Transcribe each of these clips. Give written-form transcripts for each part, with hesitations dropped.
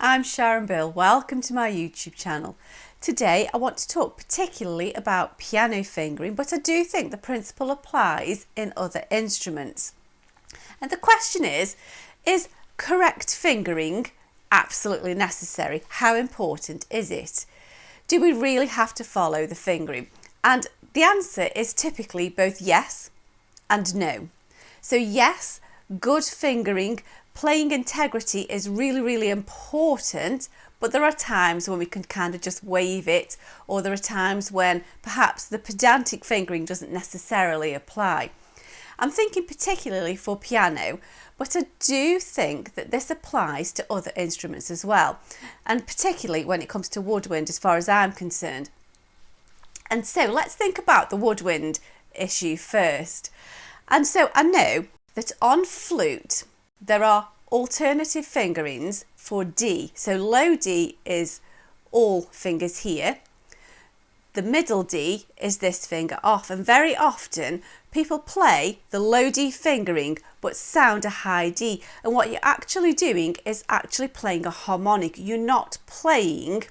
I'm Sharon Bill. Welcome to my YouTube channel. Today I want to talk particularly about piano fingering, but I do think the principle applies in other instruments. And the question is correct fingering absolutely necessary? How important is it? Do we really have to follow the fingering? And the answer is typically both yes and no. So yes, good fingering, playing integrity is really important, but there are times when we can kind of just wave it, or there are times when perhaps the pedantic fingering doesn't necessarily apply. I'm thinking particularly for piano, but I do think that this applies to other instruments as well, and particularly when it comes to woodwind as far as I'm concerned. And so let's think about the woodwind issue first. And so I know that on flute there are alternative fingerings for D. So low D is all fingers here. The middle D is this finger off, and very often people play the low D fingering but sound a high D, and what you're actually doing is actually playing a harmonic. You're not playing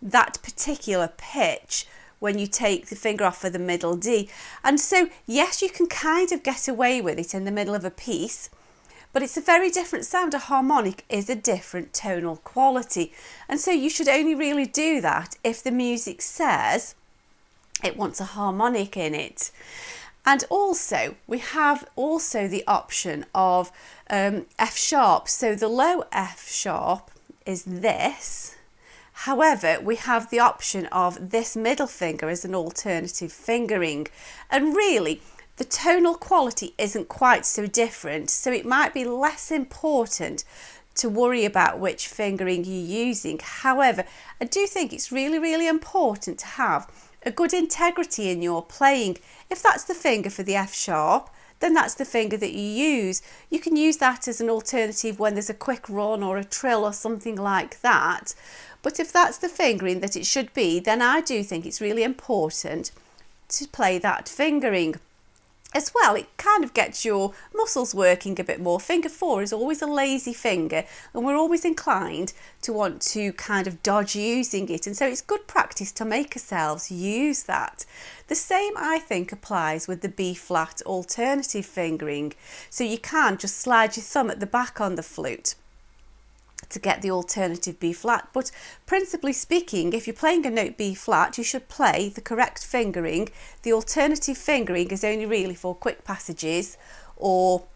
that particular pitch when you take the finger off for the middle D. And so yes, you can kind of get away with it in the middle of a piece, but it's a very different sound. A harmonic is a different tonal quality, and so you should only really do that if the music says it wants a harmonic in it. And also we have the option of F sharp. So the low F sharp is this. However, we have the option of this middle finger as an alternative fingering, and really the tonal quality isn't quite so different, so it might be less important to worry about which fingering you're using. However, I do think it's really important to have a good integrity in your playing. If that's the finger for the F sharp, then that's the finger that you use. You can use that as an alternative when there's a quick run or a trill or something like that. But if that's the fingering that it should be, then I do think it's really important to play that fingering. As well, it kind of gets your muscles working a bit more. Finger 4 is always a lazy finger, and we're always inclined to want to kind of dodge using it, and so it's good practice to make ourselves use that. The same, I think, applies with the B flat alternative fingering. So you can just slide your thumb at the back on the flute to get the alternative B flat, but principally speaking, if you're playing a note B flat, you should play the correct fingering. The alternative fingering is only really for quick passages or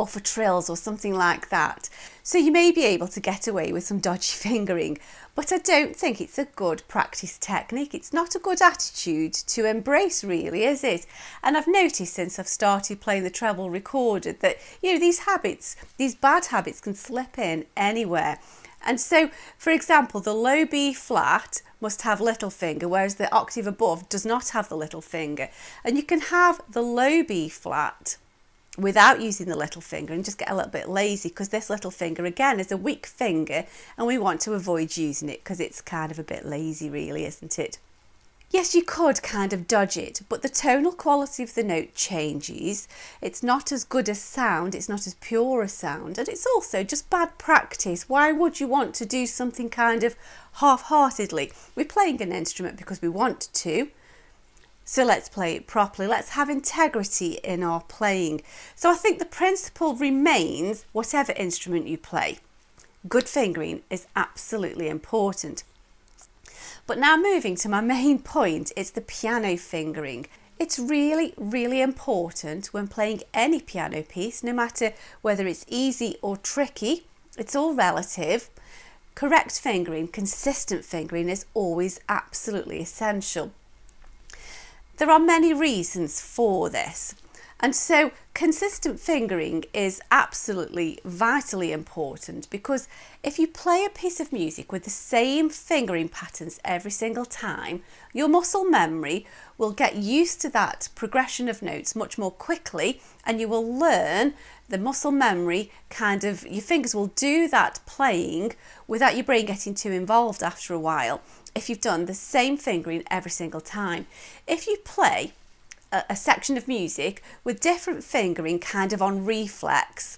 for trills or something like that. So you may be able to get away with some dodgy fingering, but I don't think it's a good practice technique. It's not a good attitude to embrace, really, is it? And I've noticed since I've started playing the treble recorded that, these habits, these bad habits can slip in anywhere. And so, for example, the low B flat must have little finger, whereas the octave above does not have the little finger. And you can have the low B flat without using the little finger and just get a little bit lazy, because this little finger again is a weak finger and we want to avoid using it because it's kind of a bit lazy, really, isn't it? Yes, you could kind of dodge it, but the tonal quality of the note changes. It's not as good a sound, it's not as pure a sound, and it's also just bad practice. Why would you want to do something kind of half-heartedly? We're playing an instrument because we want to, so let's play it properly. Let's have integrity in our playing. So I think the principle remains, whatever instrument you play, good fingering is absolutely important. But now moving to my main point, it's the piano fingering. It's really important when playing any piano piece, no matter whether it's easy or tricky, it's all relative. Correct fingering, consistent fingering is always absolutely essential. There are many reasons for this, and so consistent fingering is absolutely vitally important, because if you play a piece of music with the same fingering patterns every single time, your muscle memory will get used to that progression of notes much more quickly, and you will learn the muscle memory your fingers will do that playing without your brain getting too involved after a while, if you've done the same fingering every single time. If you play a section of music with different fingering kind of on reflex,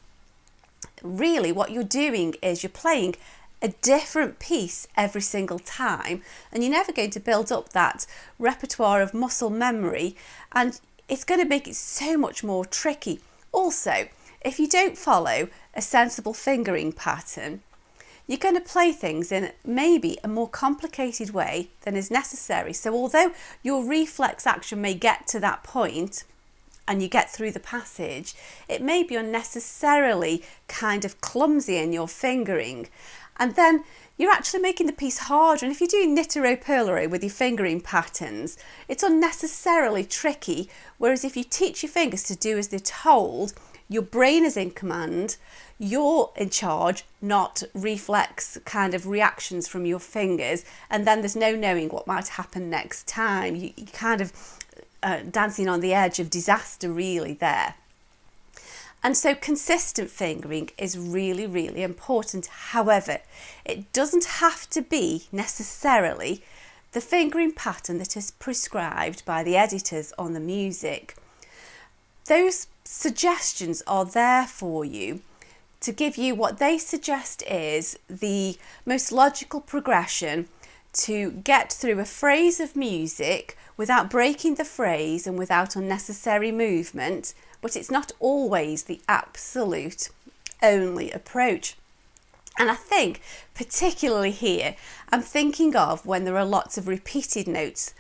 really what you're doing is you're playing a different piece every single time, and you're never going to build up that repertoire of muscle memory, and it's going to make it so much more tricky. Also, if you don't follow a sensible fingering pattern, you're going to play things in maybe a more complicated way than is necessary. So although your reflex action may get to that point and you get through the passage, it may be unnecessarily kind of clumsy in your fingering. And then you're actually making the piece harder. And if you're doing knitero-purlero with your fingering patterns, it's unnecessarily tricky. Whereas if you teach your fingers to do as they're told, your brain is in command, you're in charge, not reflex kind of reactions from your fingers. And then there's no knowing what might happen next time. You kind of dancing on the edge of disaster really there. And so consistent fingering is really, really important. However, it doesn't have to be necessarily the fingering pattern that is prescribed by the editors on the music. Those suggestions are there for you to give you what they suggest is the most logical progression to get through a phrase of music without breaking the phrase and without unnecessary movement. But it's not always the absolute only approach. And I think particularly here, I'm thinking of when there are lots of repeated notes.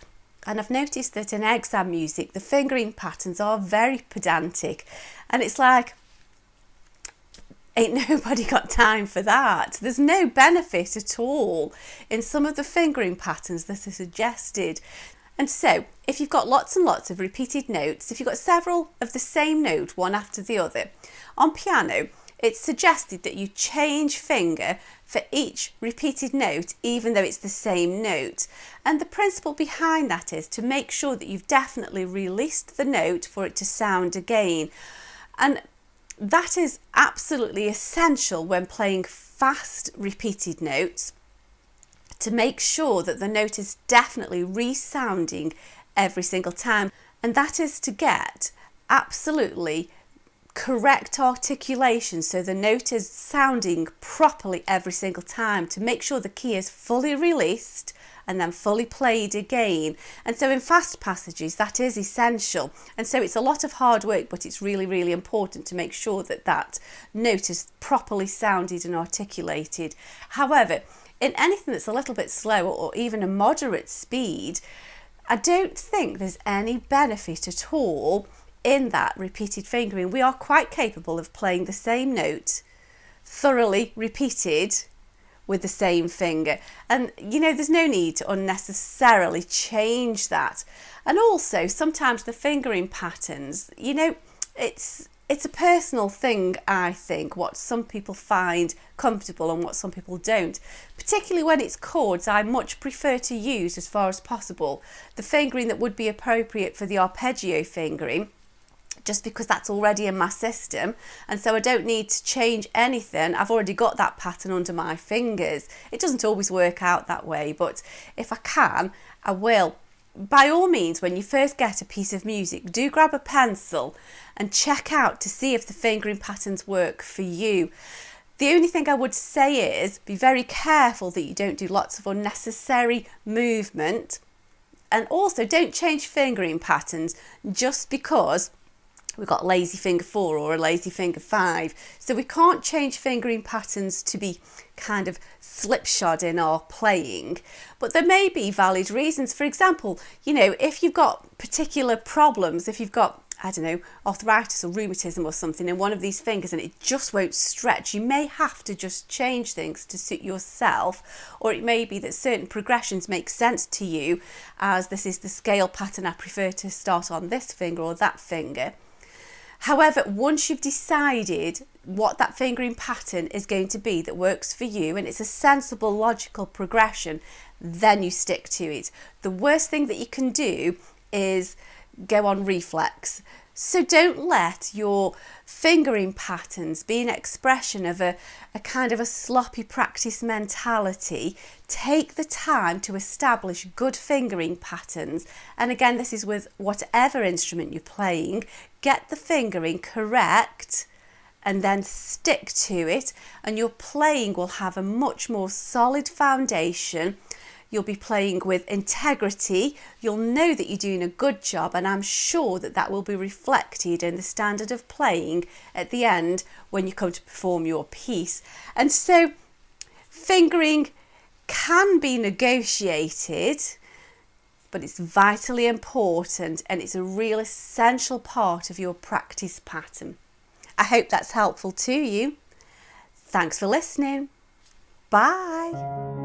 And I've noticed that in exam music, the fingering patterns are very pedantic. And it's like, ain't nobody got time for that. There's no benefit at all in some of the fingering patterns that are suggested. And so, if you've got lots and lots of repeated notes, if you've got several of the same note, one after the other, on piano, it's suggested that you change finger for each repeated note, even though it's the same note. And the principle behind that is to make sure that you've definitely released the note for it to sound again. And that is absolutely essential when playing fast repeated notes, to make sure that the note is definitely resounding every single time. And that is to get absolutely correct articulation, so the note is sounding properly every single time, to make sure the key is fully released and then fully played again. And so in fast passages that is essential, and so it's a lot of hard work, but it's really, really important to make sure that that note is properly sounded and articulated. However, in anything that's a little bit slower or even a moderate speed, I don't think there's any benefit at all in that repeated fingering. We are quite capable of playing the same note thoroughly repeated with the same finger, and there's no need to unnecessarily change that. And also sometimes the fingering patterns, it's a personal thing, I think, what some people find comfortable and what some people don't. Particularly when it's chords, I much prefer to use, as far as possible, the fingering that would be appropriate for the arpeggio fingering, just because that's already in my system, and so I don't need to change anything. I've already got that pattern under my fingers. It doesn't always work out that way, but if I can, I will. By all means, when you first get a piece of music, do grab a pencil and check out to see if the fingering patterns work for you. The only thing I would say is be very careful that you don't do lots of unnecessary movement, and also don't change fingering patterns just because we've got lazy finger 4 or a lazy finger 5. So we can't change fingering patterns to be kind of slipshod in our playing. But there may be valid reasons. For example, if you've got particular problems, if you've got, arthritis or rheumatism or something in one of these fingers and it just won't stretch, you may have to just change things to suit yourself. Or it may be that certain progressions make sense to you, as this is the scale pattern, I prefer to start on this finger or that finger. However, once you've decided what that fingering pattern is going to be that works for you, and it's a sensible, logical progression, then you stick to it. The worst thing that you can do is go on reflex. So don't let your fingering patterns be an expression of a kind of a sloppy practice mentality. Take the time to establish good fingering patterns. And again, this is with whatever instrument you're playing. Get the fingering correct and then stick to it, and your playing will have a much more solid foundation. You'll be playing with integrity, you'll know that you're doing a good job, and I'm sure that that will be reflected in the standard of playing at the end when you come to perform your piece. And so fingering can be negotiated, but it's vitally important and it's a real essential part of your practice pattern. I hope that's helpful to you. Thanks for listening. Bye.